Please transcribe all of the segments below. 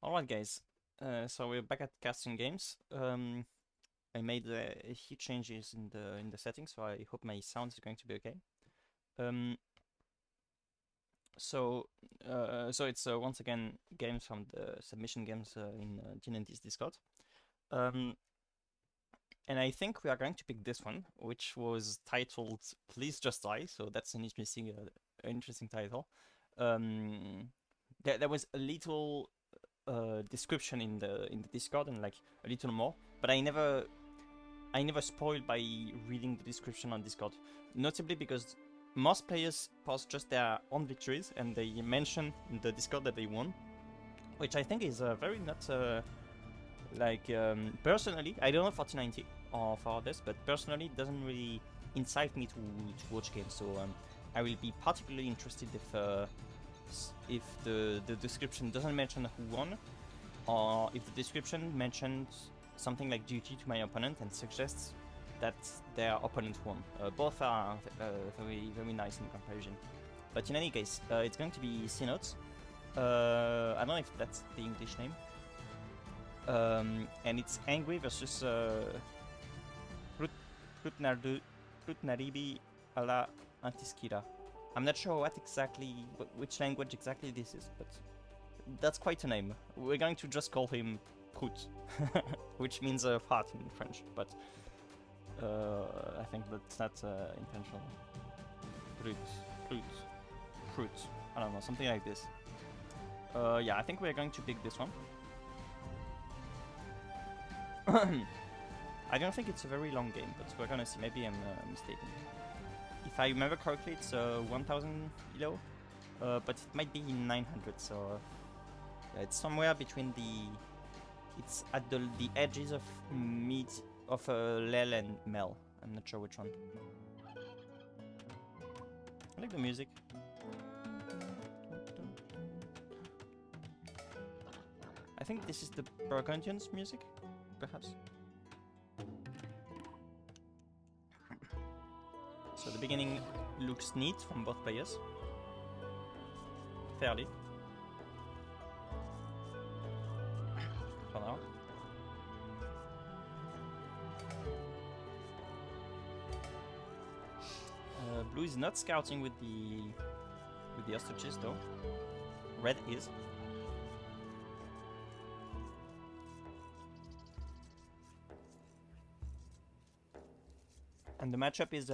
Alright guys, so we're back at casting games. I made a few changes in the settings, so I hope my sound is going to be okay. Um, so it's once again games from the submission games in D&D's Discord. Um, and I think we are going to pick this one, which was titled "Please Just Die." So that's an interesting title. There was a little description in the Discord and like a little more, but I never spoiled by reading the description on Discord. Notably because most players post just their own victories and they mention in the Discord that they won, which I think is very not personally. I don't know for T90 or for others, but personally it doesn't really incite me to watch games. So I will be particularly interested if the description doesn't mention who won, or if the description mentions something like duty to my opponent and suggests that their opponent won. Both are very nice in comparison. But in any case, it's going to be C-Notes. I don't know if that's the English name. And it's Angry versus Rutnaribi ala Antiskira. I'm not sure which language exactly this is, but that's quite a name. We're going to just call him Prut, which means fart in French, but I think that's not intentional. Fruit. I don't know, something like this. Yeah, I think we're going to pick this one. I don't think it's a very long game, but we're gonna see. Maybe I'm mistaken. If I remember correctly, it's 1000 elo, but it might be 900, so it's somewhere between it's at the edges of LEL and MEL. I'm not sure which one. I like the music. I think this is the Burgundians' music, perhaps. So the beginning looks neat from both players. Fairly. For now. Blue is not scouting with the ostriches though. Red is. And the matchup is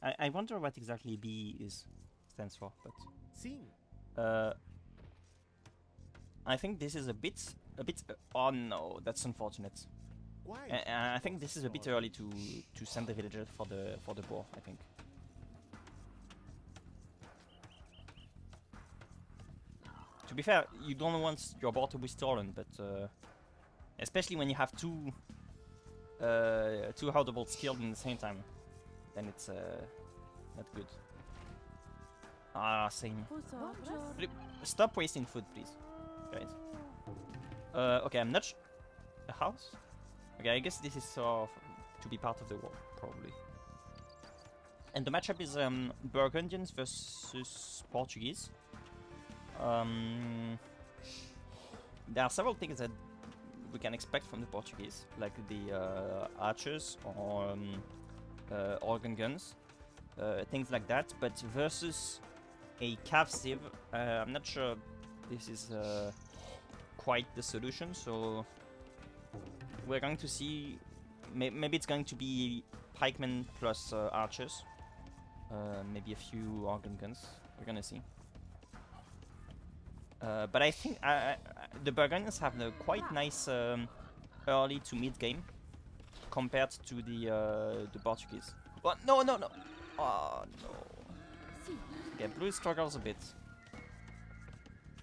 I wonder what exactly B stands for, but I think this is a bit oh no, that's unfortunate. I think this is a bit early to send the villager for the boar, I think. To be fair, you don't want your boar to be stolen, but especially when you have two audible skilled in the same time, then it's not good. Ah, same. Stop wasting food, please, guys. Okay, I'm not a house. Okay, I guess this is to be part of the war, probably. And the matchup is Burgundians versus Portuguese. There are several things that we can expect from the Portuguese, like the archers or organ guns, things like that. But versus a cav sieve, I'm not sure this is quite the solution. So we're going to see. Maybe it's going to be pikemen plus archers, maybe a few organ guns. We're gonna see. But I think the Burgundians have a quite nice early to mid game compared to the Portuguese. But no! Oh no! Okay, blue struggles a bit.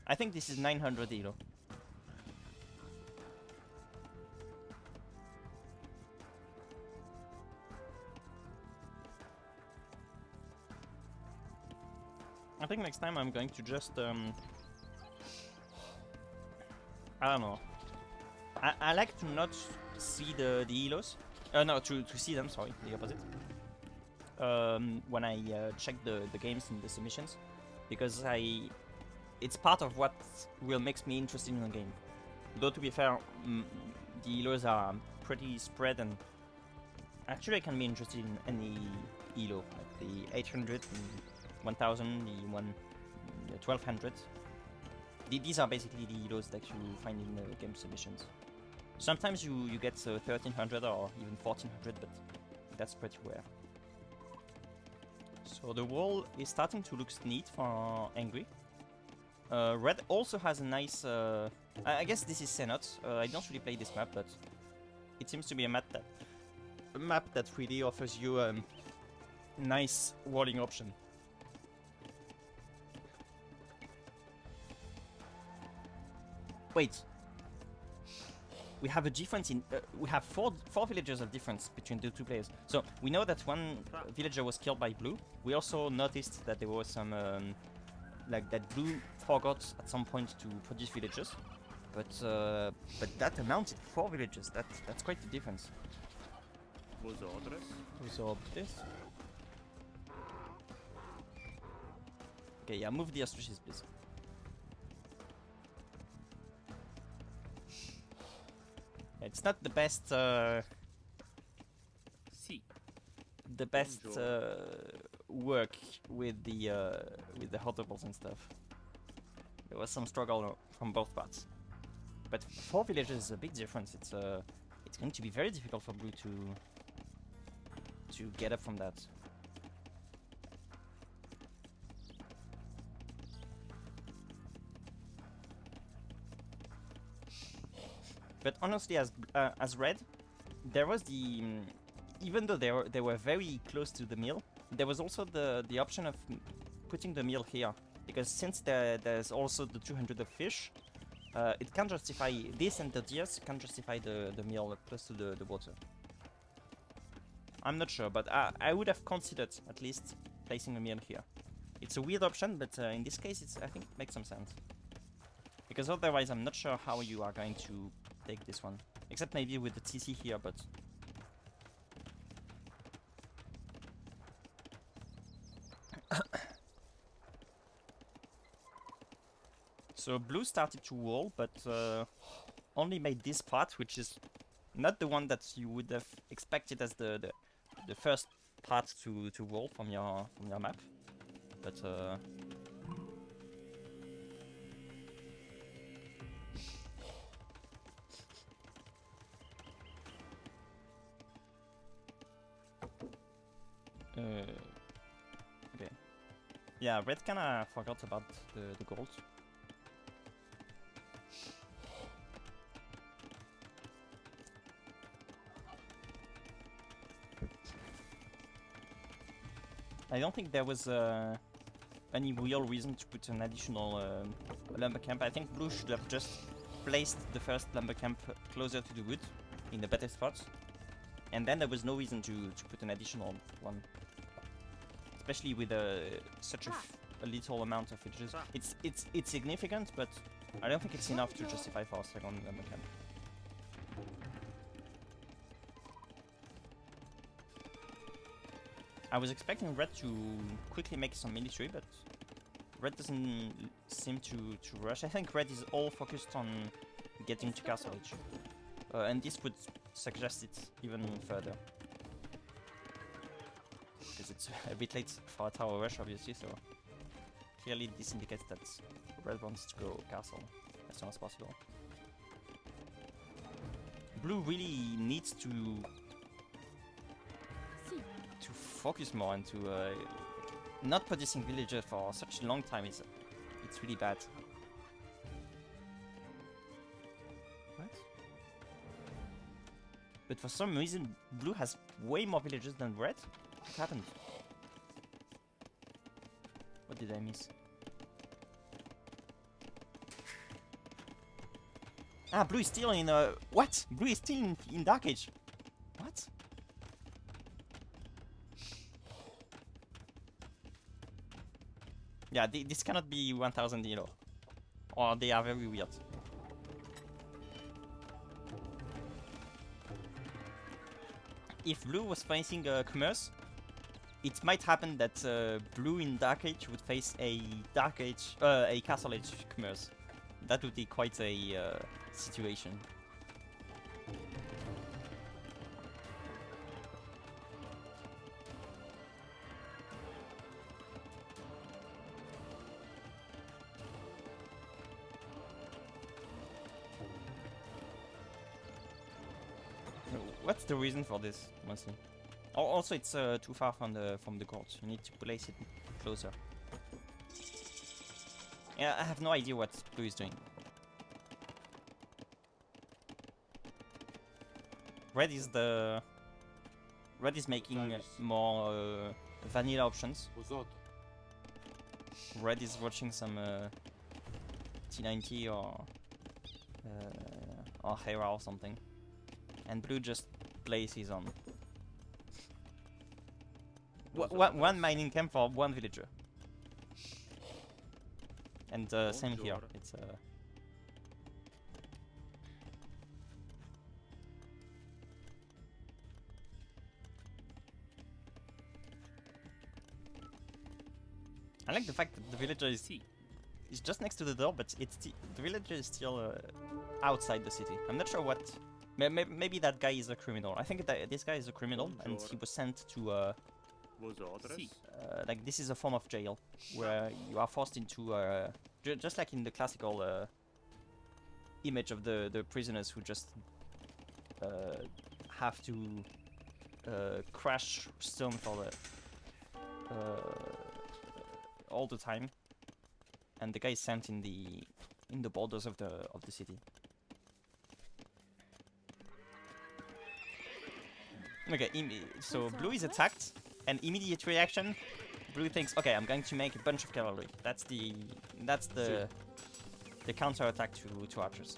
I think this is 900 elo. I think next time I'm going to just I don't know. I like to not see the elos. No, to see them, sorry, the opposite. When I check the games and the submissions. Because I it's part of what will makes me interested in the game. Though to be fair, the elos are pretty spread, and actually I can be interested in any elo, like the 800, the 1000, the 1200. These are basically the elos that you find in the game submissions. Sometimes you get 1300 or even 1400, but that's pretty rare. So the wall is starting to look neat for Angry. Red also has a nice... I guess this is Senate. I don't really play this map, but it seems to be a map that really offers you a nice walling option. Wait. We have a difference in... we have four villagers of difference between the two players. So we know that one villager was killed by blue. We also noticed that there was some... like that blue forgot at some point to produce villagers. But that amounted 4 villagers. That's quite the difference. Vos orders? Vos orders? Okay, yeah, move the ostriches, please. It's not the best, Si. the best work with the hotables and stuff. There was some struggle from both parts, but 4 villages is a big difference. It's going to be very difficult for blue to get up from that. But honestly, as red, there was the even though they were very close to the mill, there was also the option of putting the mill here, because since there's also the 200 of fish, it can justify this, and the deers can justify the mill close to the water. I'm not sure, but I would have considered at least placing a mill here. It's a weird option, but in this case, I think it makes some sense. Because otherwise, I'm not sure how you are going to take this one. Except maybe with the TC here, but... So blue started to wall, but only made this part, which is not the one that you would have expected as the first part to wall from your map. But okay. Yeah, red kinda forgot about the gold. I don't think there was any real reason to put an additional lumber camp. I think blue should have just placed the first lumber camp closer to the wood in the better spots, and then there was no reason to put an additional one, especially with such a little amount of villages. It's significant, but I don't think it's enough to justify for a second lumber camp. I was expecting red to quickly make some military, but red doesn't seem to rush. I think red is all focused on getting to castle age, and this would suggest it even further, because it's a bit late for a tower rush, obviously. So clearly this indicates that red wants to go castle as soon as possible. Blue really needs to focus more into not producing villagers for such a long time. It's really bad. What? But for some reason, blue has way more villagers than red. What happened? What did I miss? Ah, blue is still in what? Blue is still in Dark Age. What? Yeah, this cannot be 1000 euro. Or they are very weird. If blue was facing commerce, it might happen that blue in Dark Age would face a Dark Age, a Castle Age commerce. That would be quite a situation. What's the reason for this, mostly? Also, it's too far from the court. You need to place it closer. Yeah, I have no idea what blue is doing. Red is making more vanilla options. Red is watching some T90 or Hera or something, and blue just plays his own. One mining camp for one villager. And same here. It's I like the fact that the villager is just next to the door, but the villager is still outside the city. I'm not sure what. Maybe that guy is a criminal. I think that this guy is a criminal, and he was sent to like this is a form of jail where you are forced into just like in the classical image of the prisoners who just have to crash stone for the all the time, and the guy is sent in the borders of the city. Okay, so blue is attacked, and immediate reaction, blue thinks, okay, I'm going to make a bunch of cavalry. That's the counter attack to archers.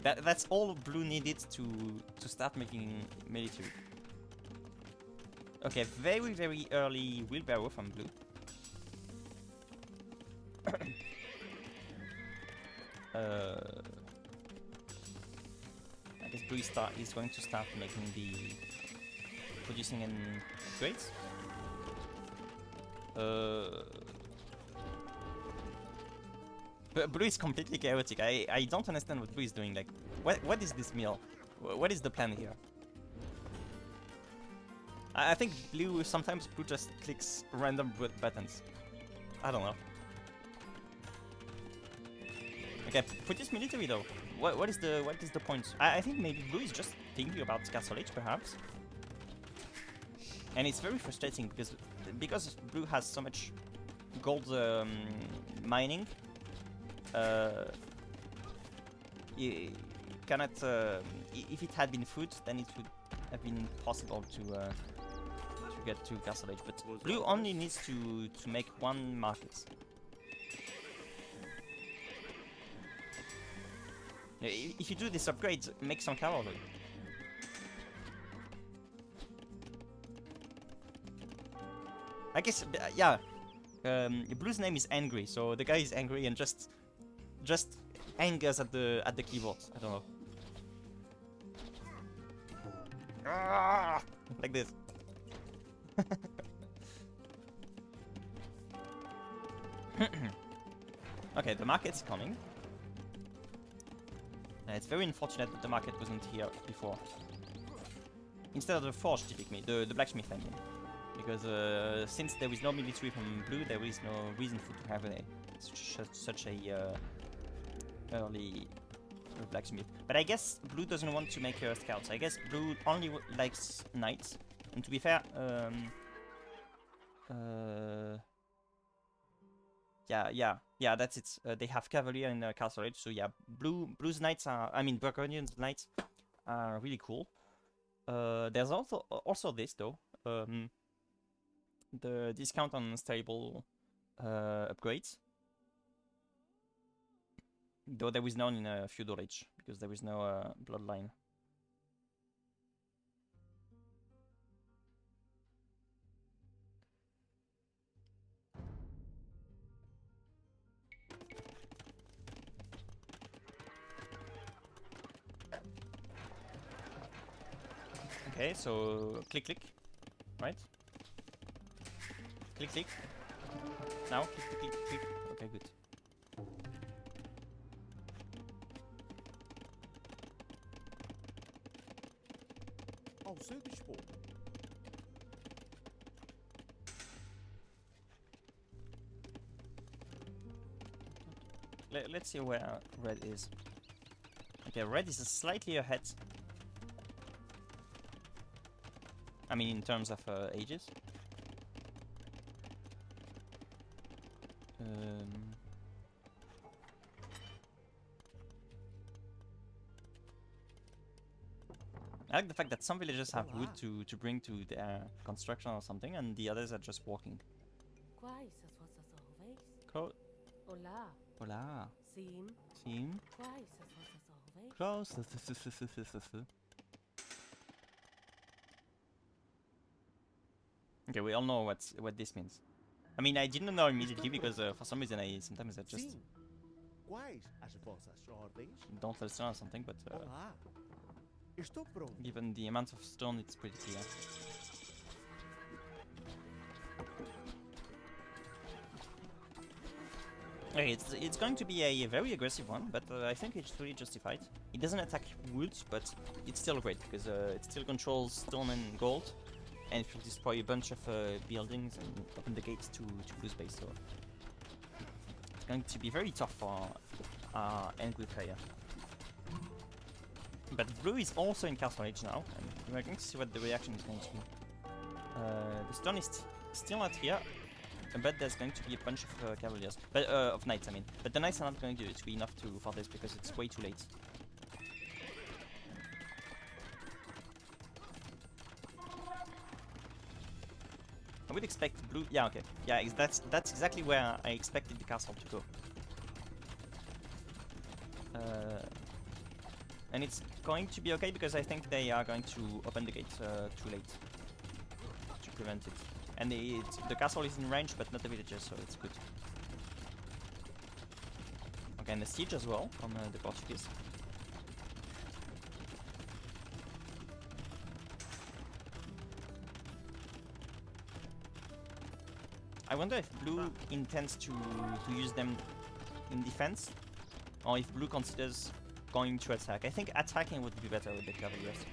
That's all blue needed to start making military. Okay, very very early wheelbarrow from blue. I guess blue is going to start making producing and upgrades. But blue is completely chaotic. I don't understand what blue is doing. Like, what is this mill? What is the plan here? I think sometimes blue just clicks random buttons. I don't know. Okay, put this military though. What is the point? I think maybe blue is just thinking about Castle Age, perhaps. And it's very frustrating because blue has so much gold mining. You cannot. If it had been food, then it would have been possible to get to Castle Age. But blue only needs to make one market. If you do this upgrade, make some cavalry. I guess, yeah. Blue's name is Angry, so the guy is angry and just angers at the keyboard. I don't know. Ah, like this. Okay, the market's coming. It's very unfortunate that the market wasn't here before. Instead of the forge, typically, the blacksmith, I mean. Because since there is no military from blue, there is no reason to have such a early blacksmith. But I guess blue doesn't want to make scouts. I guess blue only likes knights. And to be fair, yeah, that's it. They have cavalry in Castle Age, so yeah, blue's knights are, I mean, Burgundian's knights are really cool. There's also this though, the discount on stable upgrades. Though there is none in Feudal Age because there is no bloodline. Okay, so click, click, right? Click, click. Now, click, click, click, click. Okay, good. Ao seu dispor. Let's see where red is. Okay, red is slightly ahead. I mean, in terms of ages. I like the fact that some villagers have wood to bring to their construction or something, and the others are just walking. Quais as vossas ovelhas? Co Olá, Hola. sim. Sim. Quais as vossas ovelhas? Close. Okay, we all know what this means. I mean, I didn't know immediately because for some reason sometimes I just Sim. Quais as vossas ordens? don't listen or something, but Olá. Estou pronto. given the amount of stone, it's pretty clear. Okay, it's going to be a very aggressive one, but I think it's fully justified. It doesn't attack wood, but it's still great because it still controls stone and gold, and it will destroy a bunch of buildings and open the gates to blue space. So it's going to be very tough for angry player. But blue is also in Castle Age now, and we're going to see what the reaction is going to be. The stone is still not here, but there's going to be a bunch of cavaliers, but of knights, I mean. But the knights are not going to be enough for this because it's way too late. I would expect blue. Yeah, okay. Yeah, that's exactly where I expected the castle to go. And it's going to be okay because I think they are going to open the gate too late to prevent it. And the castle is in range, but not the villagers, so it's good. Okay, and the siege as well from the Portuguese. I wonder if blue intends to use them in defense, or if blue considers going to attack. I think attacking would be better with the cavaliers,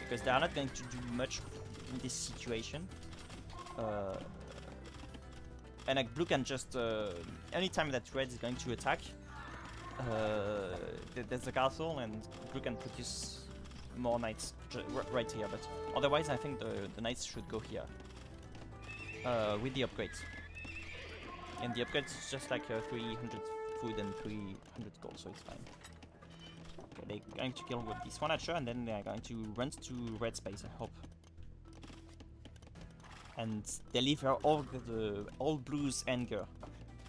because they are not going to do much in this situation. And like blue can just anytime that red is going to attack, there's a castle and blue can produce more knights right here. But otherwise, I think the knights should go here with the upgrades. And the upgrades is just like 300 food and 300 gold, so it's fine. Okay, they're going to kill with this one archer, and then they're going to run to red space, I hope. And deliver all blue's anger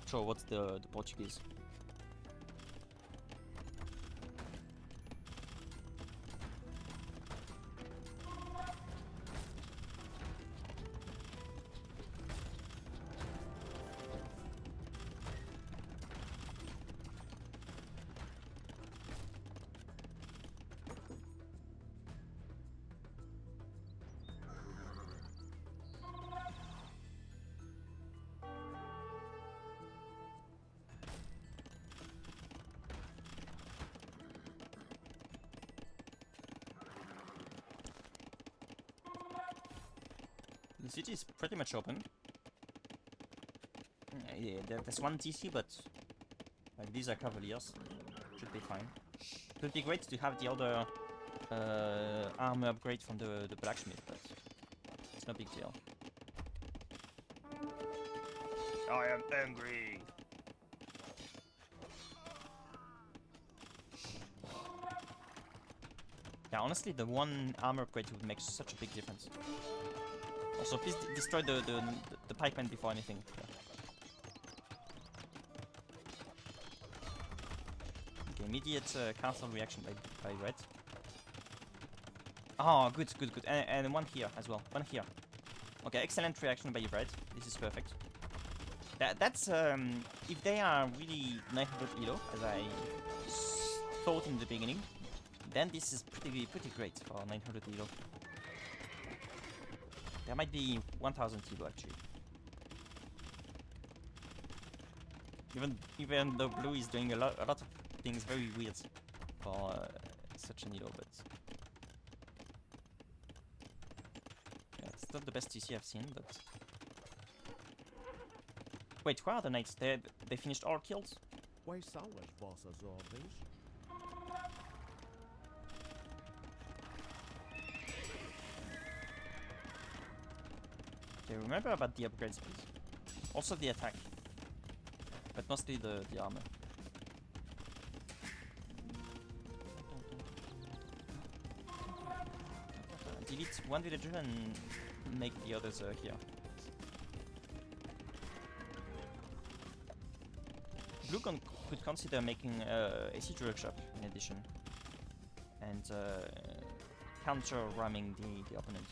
towards the Portuguese. The city is pretty much open. Yeah, there's one TC, but like these are cavaliers. Should be fine. It would be great to have the other armor upgrade from the blacksmith, but it's no big deal. I am angry. Yeah, honestly, the one armor upgrade would make such a big difference. Also, please destroy the pikemen before anything. Yeah. Okay, immediate castle reaction by red. Oh, good. And one here as well. One here. Okay, excellent reaction by red. This is perfect. That's if they are really 900 elo, as I thought in the beginning, then this is pretty great for 900 elo. There might be 1,000 people actually. Even though blue is doing a lot of things very weird for such an hero, but yeah, it's not the best TC I've seen. But wait, where are the knights? They finished all kills. Quais são as vossas ordens? Okay, remember about the upgrades, please. Also the attack, but mostly the armor. Delete one villager and make the others here. Blue could consider making a siege workshop in addition, and counter ramming the opponent.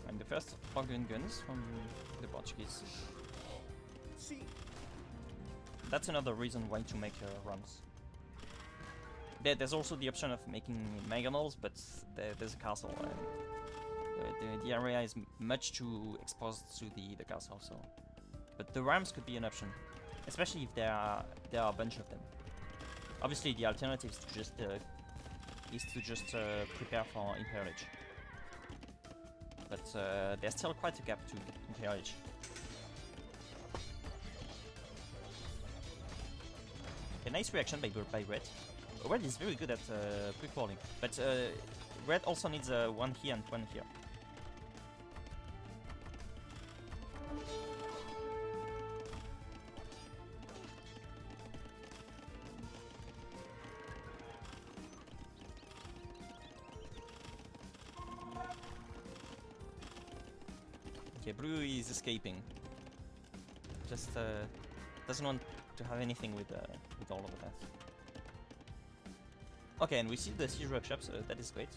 And the first organ guns from the Portuguese. Sim. That's another reason why to make runs. There's also the option of making mangonels, but there's a castle, and the area is much too exposed to the castle. So, but the rams could be an option, especially if there are a bunch of them. Obviously, the alternative is to just prepare for Imperial Age. But there's still quite a gap to Imperial Age. A nice reaction by Red. Red is very good at quick walling, but Red also needs one here and one here. Okay, blue is escaping. Just doesn't want to have anything with all of that. Okay, and we see the siege workshops. That is great.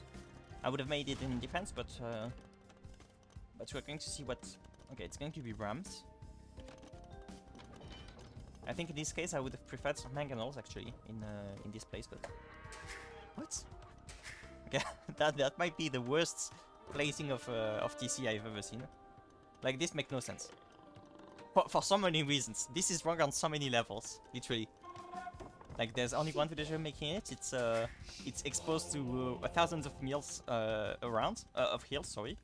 I would have made it in defense, but we're going to see what. Okay, it's going to be rams. I think in this case I would have preferred some mangonels actually in this place, but what? Okay, that might be the worst placing of TC I've ever seen. Like, this makes no sense. For so many reasons. This is wrong on so many levels, literally. Like, there's only one villager making it. It's exposed to thousands of mills around of hills. Sorry.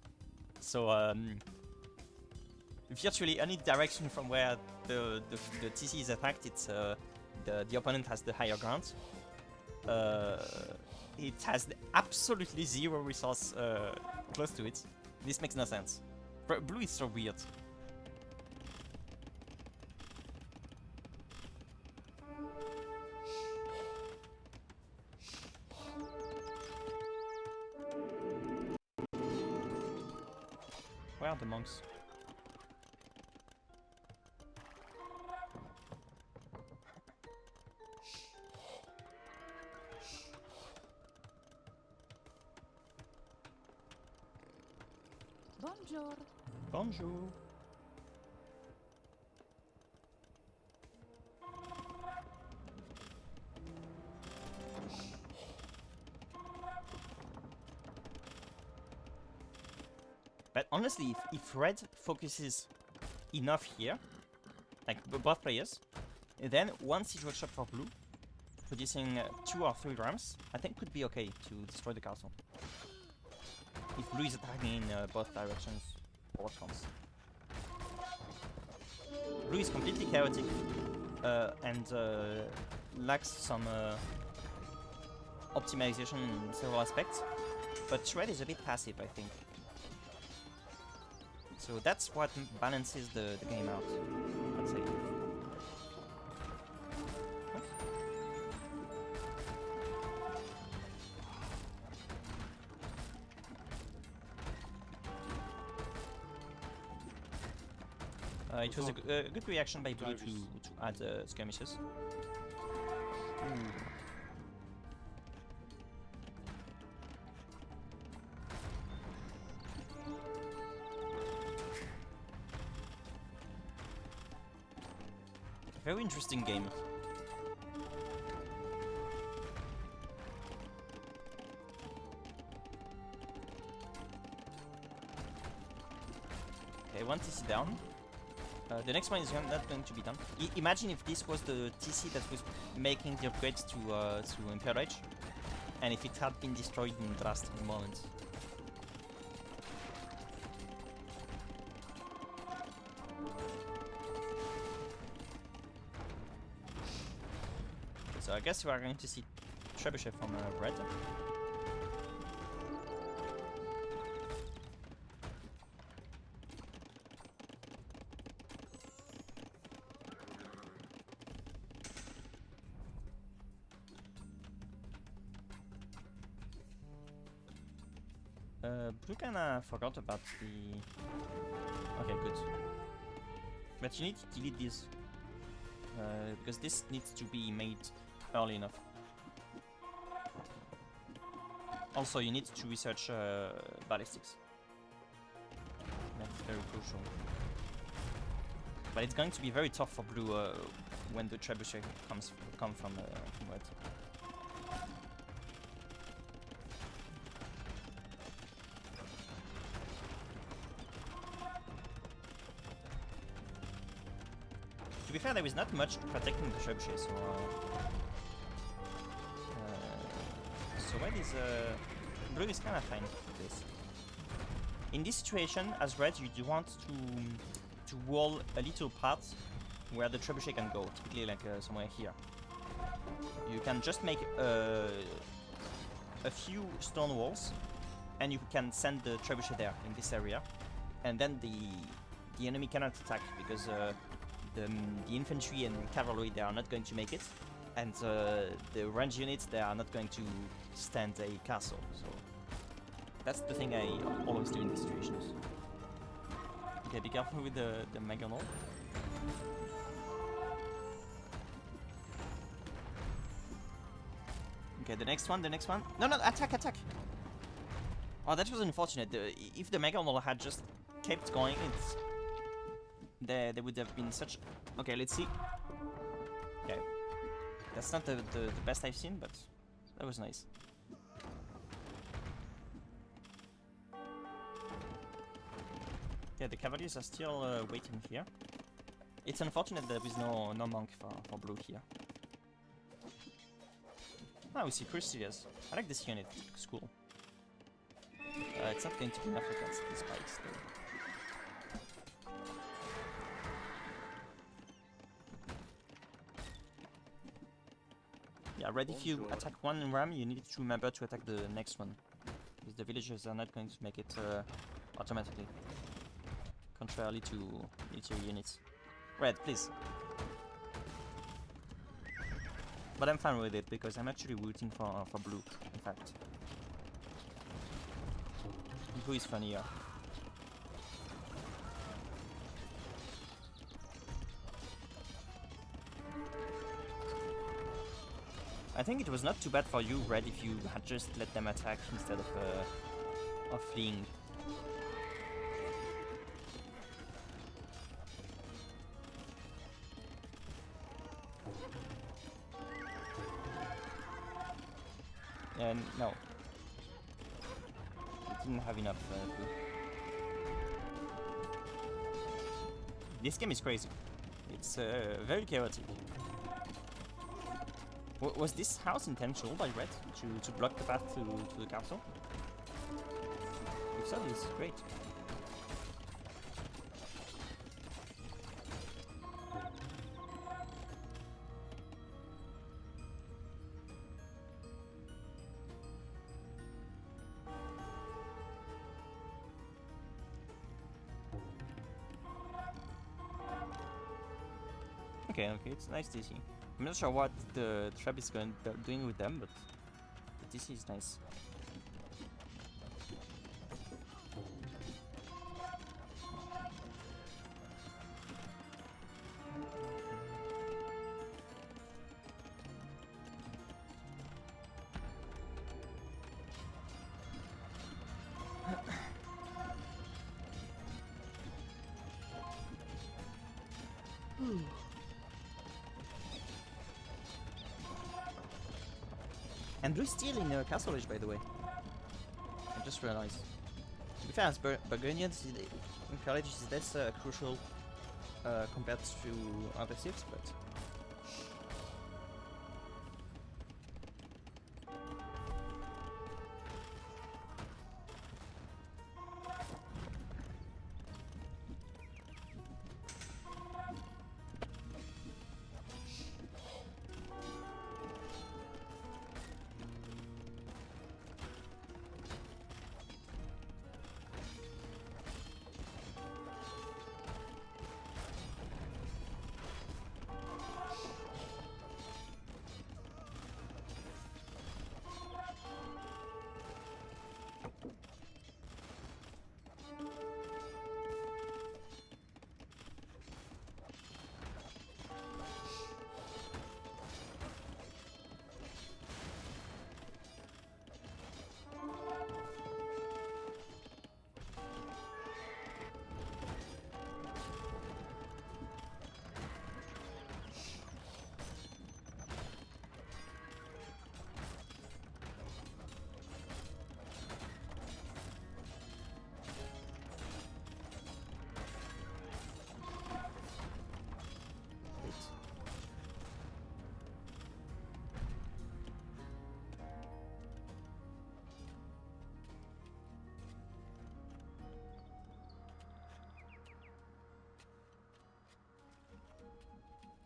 So virtually any direction from where the TC is attacked, it's the opponent has the higher ground. It has absolutely zero resource close to it. This makes no sense. Blue is so weird. Where are the monks? Bonjour. Bonjour. But honestly, if Red focuses enough here, like both players, then one siege workshop for blue, producing 2 or 3 rams, I think could be okay to destroy the castle. If blue is attacking in both directions, or at once. Blue is completely chaotic and lacks some optimization in several aspects, but Red is a bit passive, I think. So that's what balances the game out, I'd say. It was a good reaction by blue to add skirmishes. Very interesting game. Okay, one TC down. The next one is not going to be done. Imagine if this was the TC that was making the upgrades to Imperial Age, and if it had been destroyed in the last moment. So I guess we are going to see Trebuchet from red. Blue kinda forgot about the... Okay, good. But you need to delete this. Because this needs to be made early enough. Also, you need to research ballistics. That's very crucial. But it's going to be very tough for blue when the trebuchet come from red. To be fair, there is not much protecting the trebuchet, so red is blue is kind of fine with this. In this situation, as red, you do want to wall a little part where the trebuchet can go, typically like somewhere here. You can just make a few stone walls, and you can send the trebuchet there in this area, and then the enemy cannot attack because the infantry and cavalry, they are not going to make it, and the range units, they are not going to stand a castle. So that's the thing I always do in these situations. Okay, be careful with the Meganol. Okay, the next one. No, attack! Oh, that was unfortunate. If the Meganol had just kept going, there would have been such... Okay, let's see. Okay. That's not the best I've seen, but that was nice. Yeah, the cavaliers are still waiting here. It's unfortunate there is no monk for blue here. Ah, we see Crusaders. I like this unit. It's cool. It's not going to be enough against these spikes though. Yeah, red, if you attack one ram, you need to remember to attack the next one. Because the villagers are not going to make it automatically. Contrarily to military units. Red, please. But I'm fine with it because I'm actually rooting for blue, in fact. Blue is funnier. I think it was not too bad for you, red, if you had just let them attack instead of fleeing. And no, it didn't have enough blue. This game is crazy. It's very chaotic. Was this house intentional by red to block the path to the castle? If so, it's great. Okay, it's nice DC. I'm not sure what the trap is doing with them, but the DC is nice. And blue is still in Castle Age, by the way. I just realized. To be fair, as Burgundians, Imperial Age is less crucial compared to other civs, but...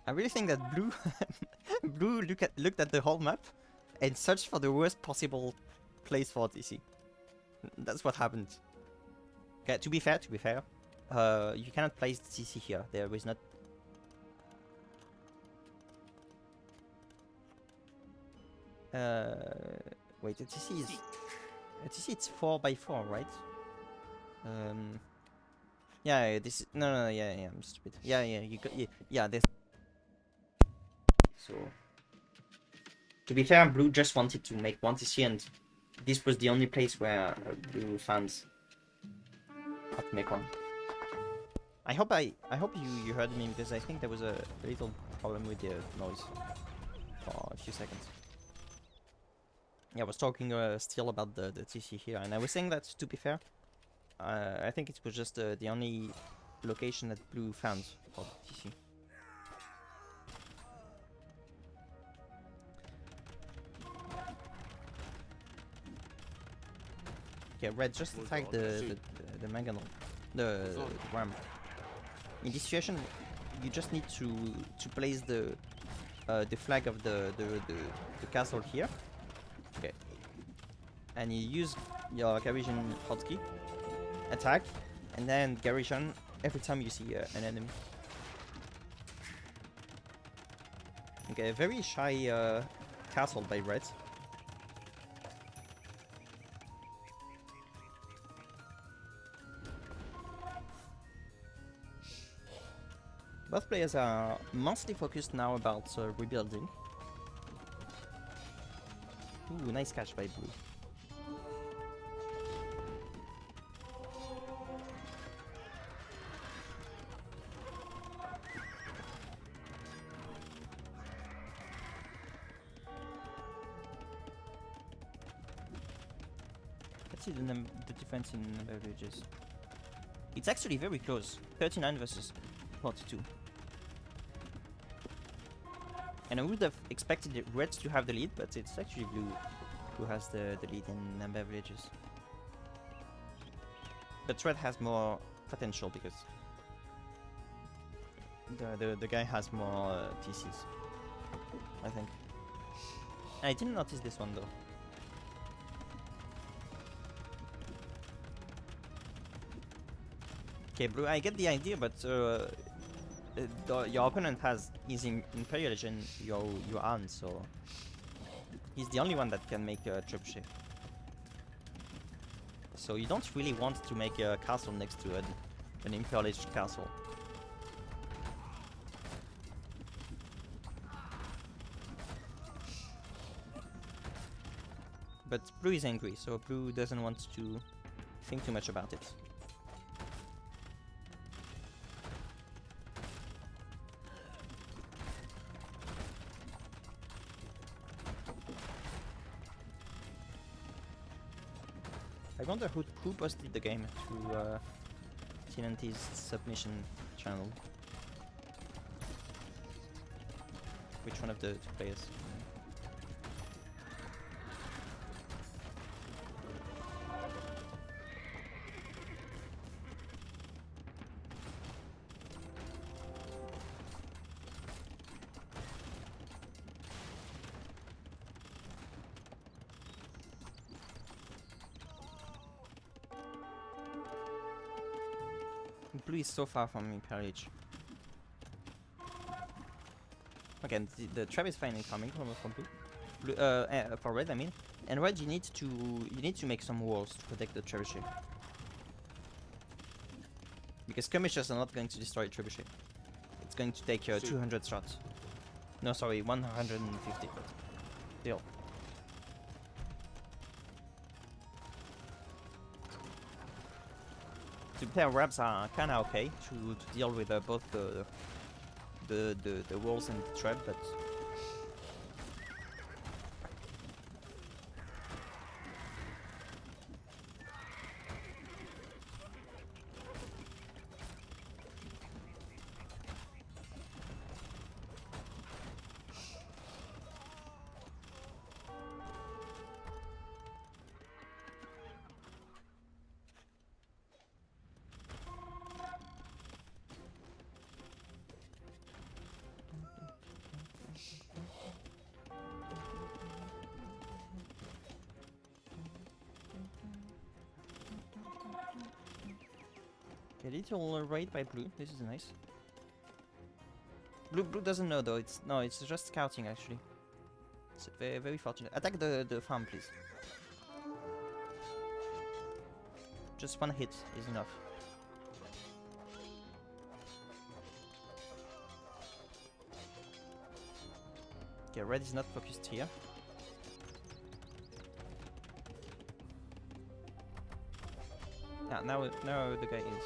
I really think that blue blue looked at the whole map and searched for the worst possible place for TC. That's what happened. Okay, to be fair, you cannot place the TC here. There is not. Wait, the TC is. The TC it's 4x4, right? Yeah, this is, no, yeah, I'm stupid. Yeah, you got, yeah, this. So, to be fair, blue just wanted to make one TC, and this was the only place where blue fans had to make one. I hope you heard me, because I think there was a little problem with the noise for a few seconds. Yeah, I was talking still about the TC here, and I was saying that, to be fair, I think it was just the only location that blue found for the TC. Okay, red, just attack the mangonel, the ram. In this situation, you just need to place the flag of the castle here. Okay, and you use your Garrison hotkey, attack, and then Garrison every time you see an enemy. Okay, very shy castle by red. Both players are mostly focused now about rebuilding. Ooh, nice catch by blue. Let's see the difference in number of villages. It's actually very close. 39 versus 42. And I would have expected the red to have the lead, but it's actually blue who has the lead in number of villages. But red has more potential because the guy has more TCs, I think. I didn't notice this one though. Okay, blue, I get the idea, but your opponent has his Imperial Age and you aren't, so he's the only one that can make a trebuchet. So you don't really want to make a castle next to an Imperial Age castle. But blue is angry, so blue doesn't want to think too much about it. I wonder who posted the game to TNT's submission channel. Which one of the two players? Blue is so far from Imperial Age. Again, the trap is finally coming from blue. For red, I mean. And red, you need to make some walls to protect the trebuchet. Because skirmishers are not going to destroy trebuchet. It's going to take 200 shots. No, sorry, 150. But still. To be fair, wraps are kind of okay to deal with both the walls and the trap, but okay, little raid by blue. This is nice. Blue doesn't know though. It's just scouting actually. It's very fortunate. Attack the farm, please. Just one hit is enough. Okay, red is not focused here. Yeah, now the guy is.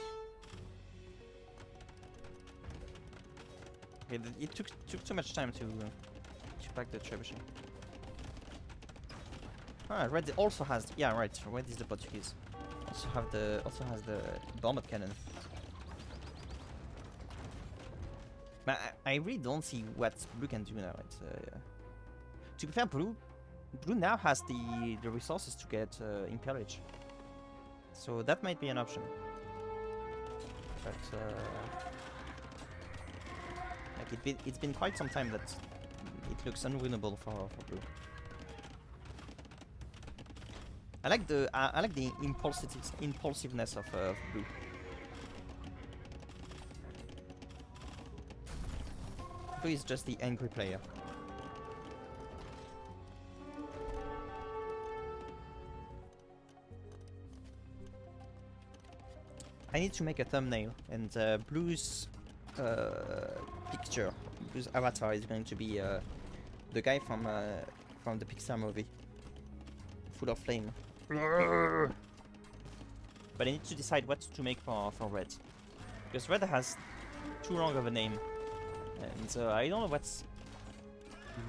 Okay, it took too much time to pack the trebuchet. Ah, red also has. Yeah, right. Red is the Portuguese. Also has the bombard cannon. But I really don't see what blue can do now. It's to be fair, blue now has the resources to get Imperial Age. So that might be an option. But like it's been quite some time that it looks unwinnable for blue. I like the impulsiveness of blue. Blue is just the angry player. I need to make a thumbnail, and Blue's picture, Blue's avatar is going to be the guy from the Pixar movie, full of flame. But I need to decide what to make for red, because red has too long of a name, and I don't know what's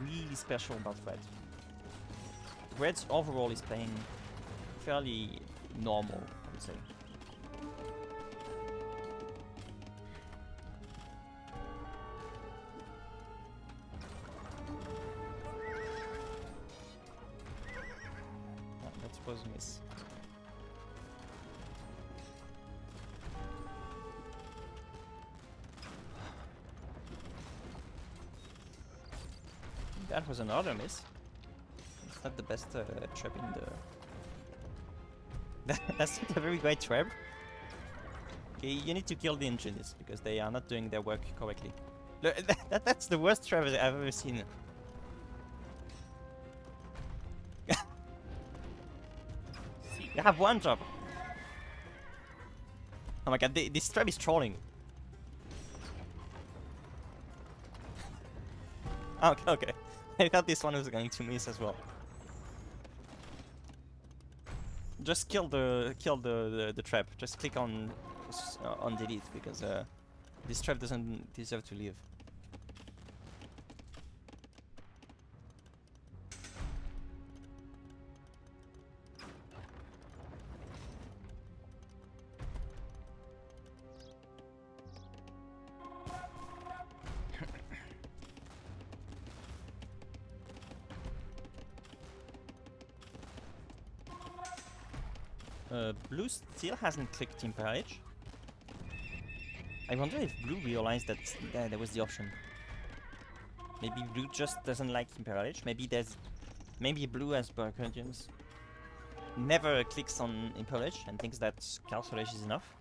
really special about red. Red overall is playing fairly normal, I would say. Was miss. That was another miss. It's not the best trap in the. That's not a very great trap. Okay, you need to kill the engineers because they are not doing their work correctly. Look, that's the worst trap I've ever seen. You have one job. Oh my god, this trap is trolling. Okay. I thought this one was going to miss as well. Just kill the trap. Just click on delete because this trap doesn't deserve to live. Blue still hasn't clicked Imperial Age. I wonder if Blue realized that there was the option. Maybe Blue just doesn't like Imperial Age. Maybe Blue as Burgundians never clicks on Imperial Age and thinks that Castle Age is enough.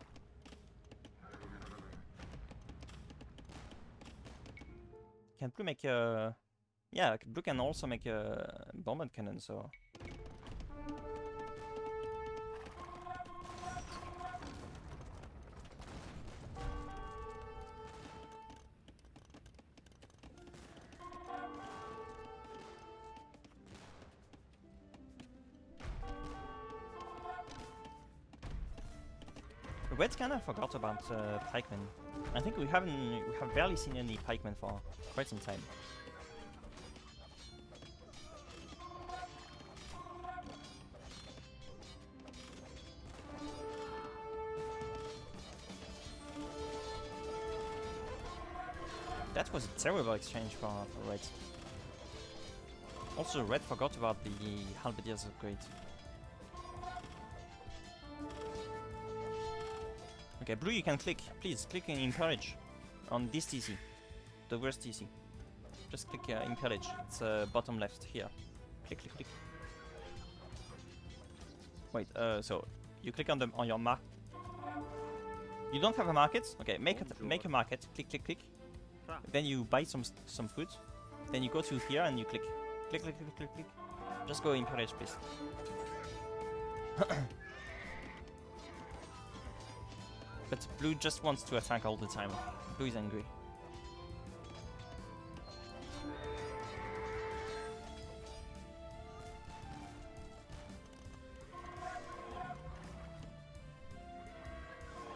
Can Blue make a... Yeah, Blue can also make a bombard cannon, so... Red kinda forgot about pikemen. I think we have barely seen any pikemen for quite some time. That was a terrible exchange for Red. Also, Red forgot about the Halberdiers upgrade. Okay, Blue, you can click. Please, click and encourage on this TC. The worst TC. Just click encourage. It's bottom left here. Click, click, click. Wait, so you click on your mark. You don't have a market? Okay, make a market. Click, click, click. Then you buy some food. Then you go to here and you click. Click, click, click, click, click. Just go encourage, please. But Blue just wants to attack all the time. Blue is angry.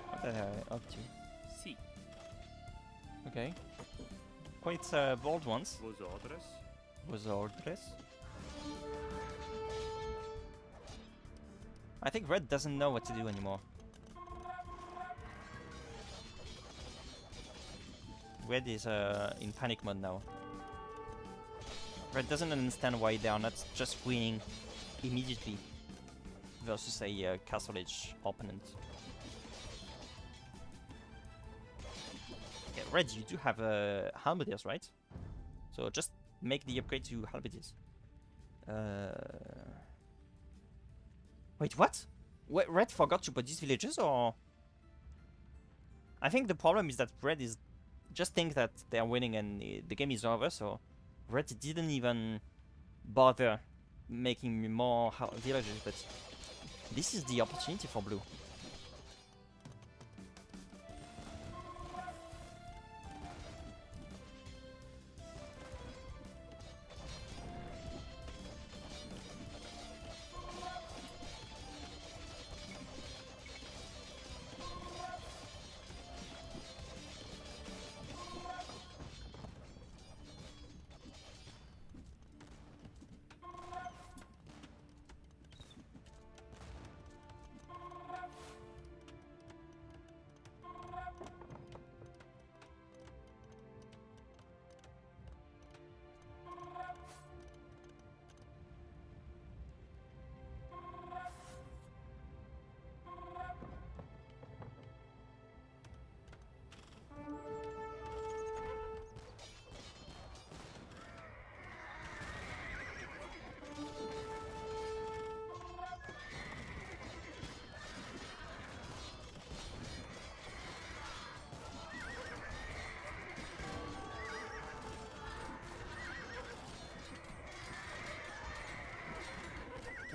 What are they up to? Si. Okay. Quite bold ones. Vos ordres. Was orders. I think Red doesn't know what to do anymore. Red is in panic mode now. Red doesn't understand why they are not just winning immediately versus a Castle Age opponent. Okay, Red, you do have Halberdiers, right? So just make the upgrade to Halberdiers. Wait, what? Red forgot to put these villages, or? I think the problem is that Red is just think that they are winning and the game is over, so Red didn't even bother making more villages, but this is the opportunity for Blue.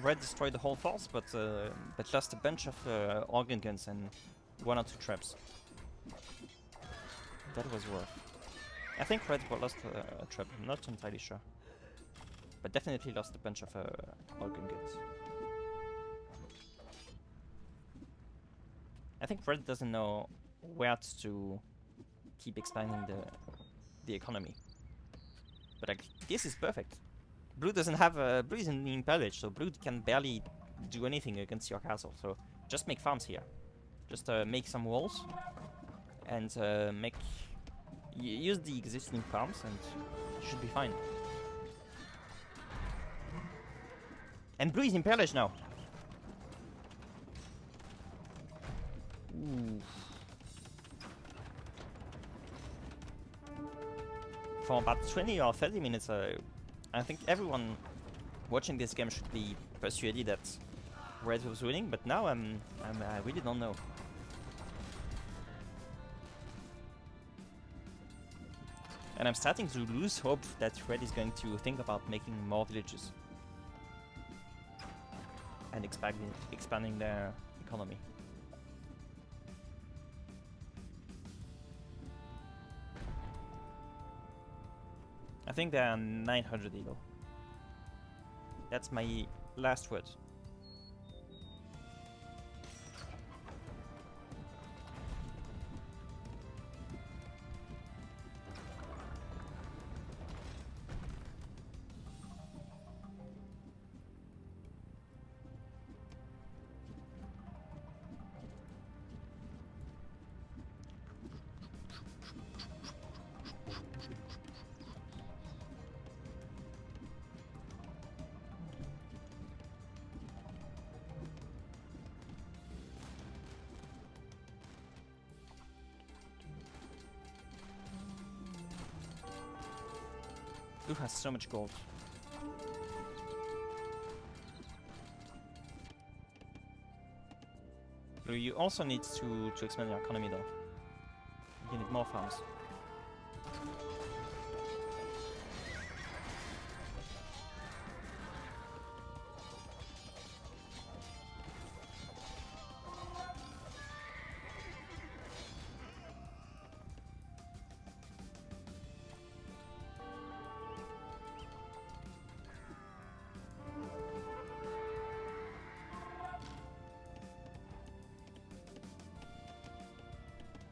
Red destroyed the whole force, but lost a bunch of organ guns and 1 or 2 traps. That was worth. I think Red lost a trap, I'm not entirely sure. But definitely lost a bunch of organ guns. I think Red doesn't know where to keep expanding the economy. But like, this is perfect. Blue doesn't have Blue is in Imperial Age, so Blue can barely do anything against your castle. So just make farms here. Just make some walls and use the existing farms, and you should be fine. And Blue is Imperial Age now. Ooh. For about 20 or 30 minutes, I think everyone watching this game should be persuaded that Red was winning, but now I really don't know. And I'm starting to lose hope that Red is going to think about making more villages and expanding their economy. I think there are 900 elo. That's my last word. Blue has so much gold. Blue, you also need to expand your economy though. You need more farms.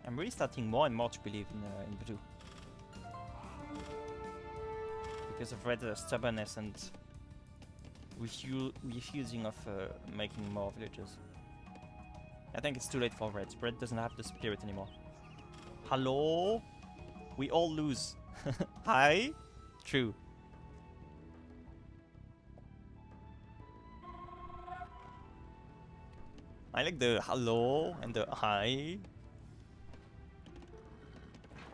I'm really starting more and more to believe in Blue. Because of Red's stubbornness and refusing of making more villages. I think it's too late for Red. Red doesn't have the spirit anymore. Hello? We all lose. Hi? True. I like the hello and the hi.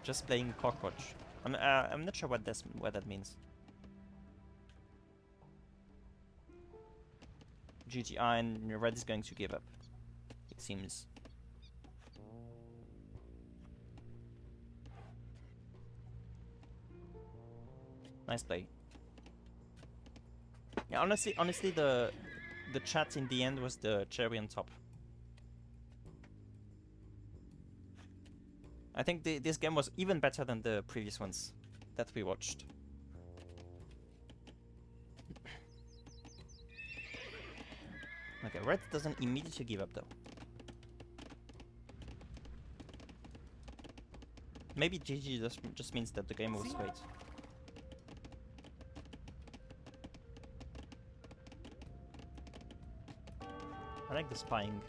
Just playing cockroach. I'm not sure what that means. GG, and Red is going to give up. It seems. Nice play. Yeah, honestly, the chat in the end was the cherry on top. I think this game was even better than the previous ones that we watched. Okay, Red doesn't immediately give up though. Maybe GG just means that the game was great. I like the spying.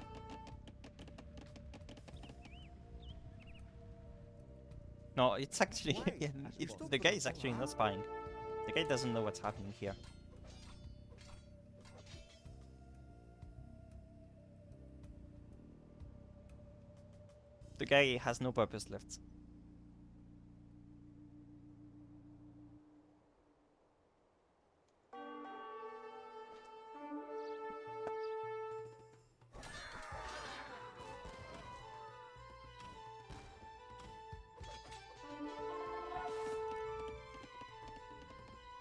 No, it's actually the guy is actually not spying. The guy doesn't know what's happening here. The guy has no purpose left.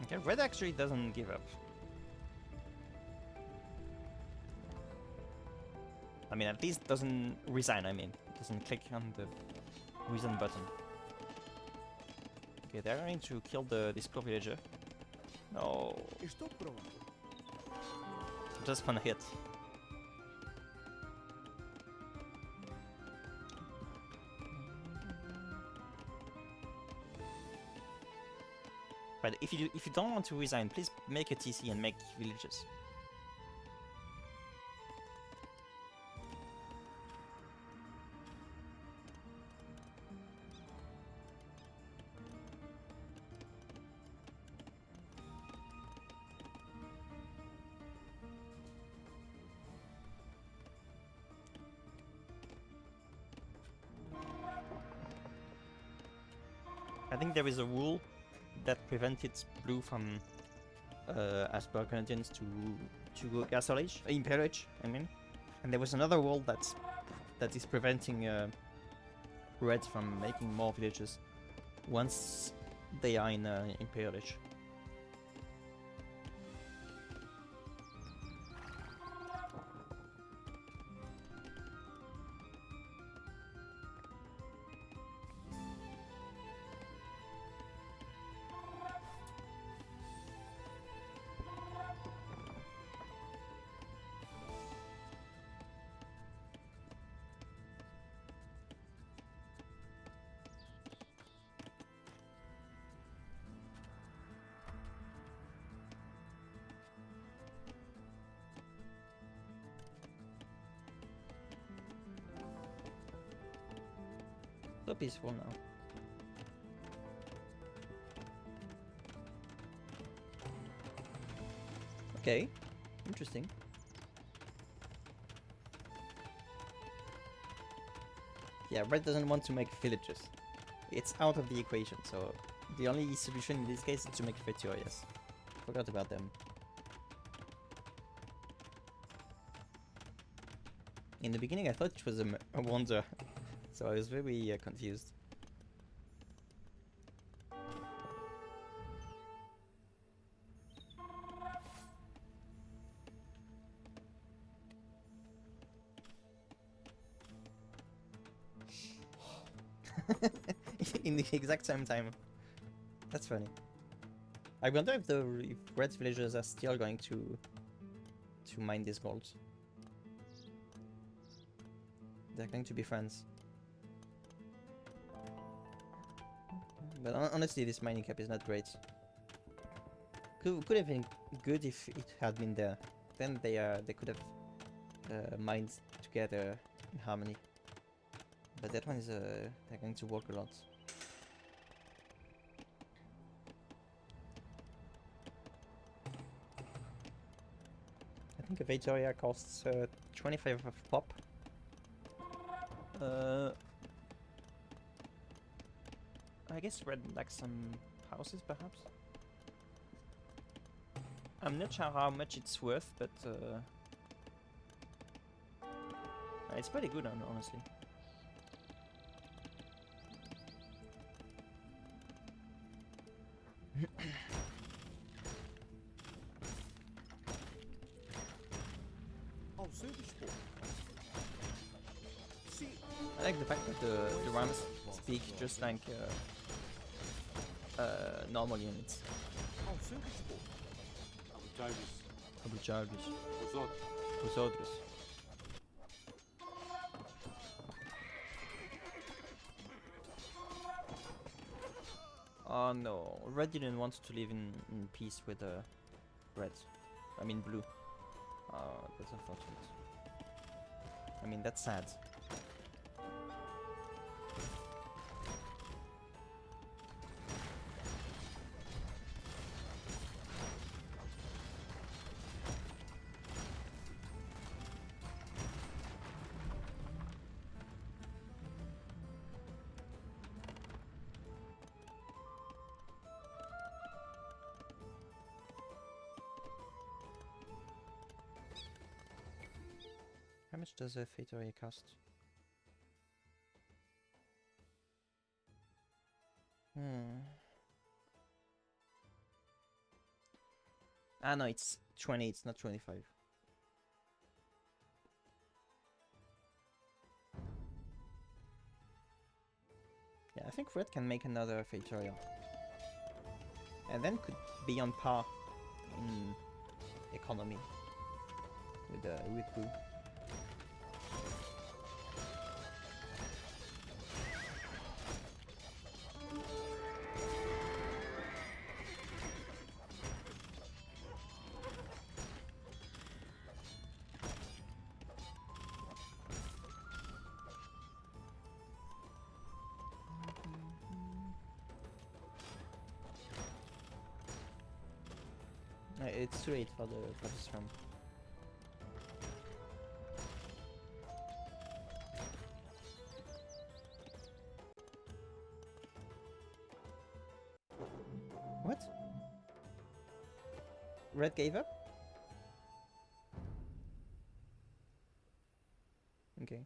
Okay, Red actually doesn't give up. I mean, at least doesn't resign, I mean. Doesn't click on the resign button. Okay, they're going to kill this poor villager. No. Estou pronto. Just one hit. But if you don't want to resign, please make a TC and make villages. I think there is a rule that prevented blue from as Burgundians to go Castle Age, Imperial Age, I mean. And there was another rule that is preventing red from making more villages once they are in Imperial Age. So peaceful now. Okay, interesting. Yeah, red doesn't want to make villages. It's out of the equation, so the only solution in this case is to make fetorias. Forgot about them. In the beginning I thought it was a wonder, so I was very confused. In the exact same time. That's funny. I wonder if if red villagers are still going to mine this gold. They're going to be friends. But honestly, this mining cap is not great. Could have been good if it had been there. Then they could have mined together in harmony. But that one is they're going to work a lot. I think a Victoria costs 25 of pop. I guess red lacks some houses, perhaps. I'm not sure how much it's worth, but it's pretty good, honestly. Ao seu dispor. Sim. I like the fact that the rams speak just like normal units. Ao seu dispor. Obrigados. Os outros. Os outros. Oh no, red didn't want to live in peace with red. I mean blue. That's unfortunate. I mean, that's sad. How much does a Fate Array cost? Ah no, it's 20, it's not 25. Yeah, I think red can make another Fatoria. And then could be on par in economy with blue. It's too late for this round. Red gave up? Okay.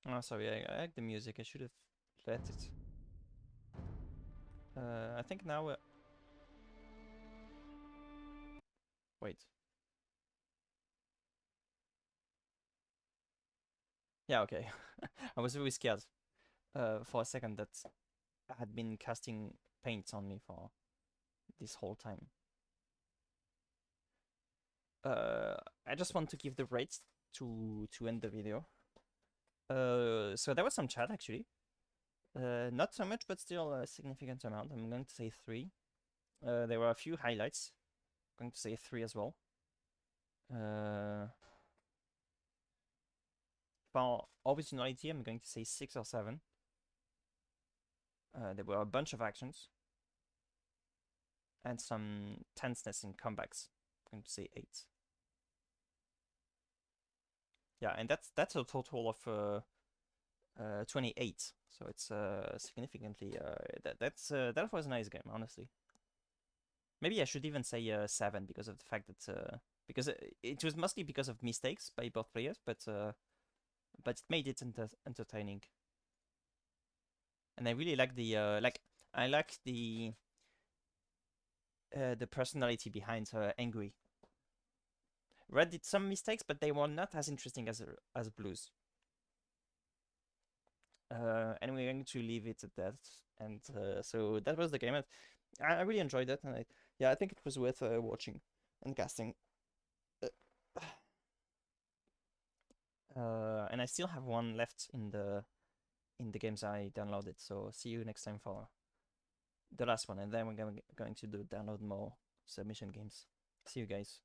Oh, sorry, I like the music. I should have let it. I think now. Wait. Yeah, okay. I was really scared for a second that I had been casting paint on me for this whole time. I just want to give the rates to end the video. So there was some chat actually. Not so much, but still a significant amount. I'm going to say 3. There were a few highlights. I'm going to say 3 as well. For originality, I'm going to say 6 or 7. There were a bunch of actions. And some tenseness in comebacks. I'm going to say 8. Yeah, and that's a total of 28. So it's significantly that was a nice game, honestly. Maybe I should even say 7 because of the fact that because it was mostly because of mistakes by both players, but it made it entertaining. And I really like the I like the personality behind Angry. Red did some mistakes, but they were not as interesting as Blues. And we're going to leave it at that. And so that was the game. I really enjoyed it, and I think it was worth watching and casting. And I still have one left in the games I downloaded. So see you next time for the last one, and then we're going to do download more submission games. See you guys.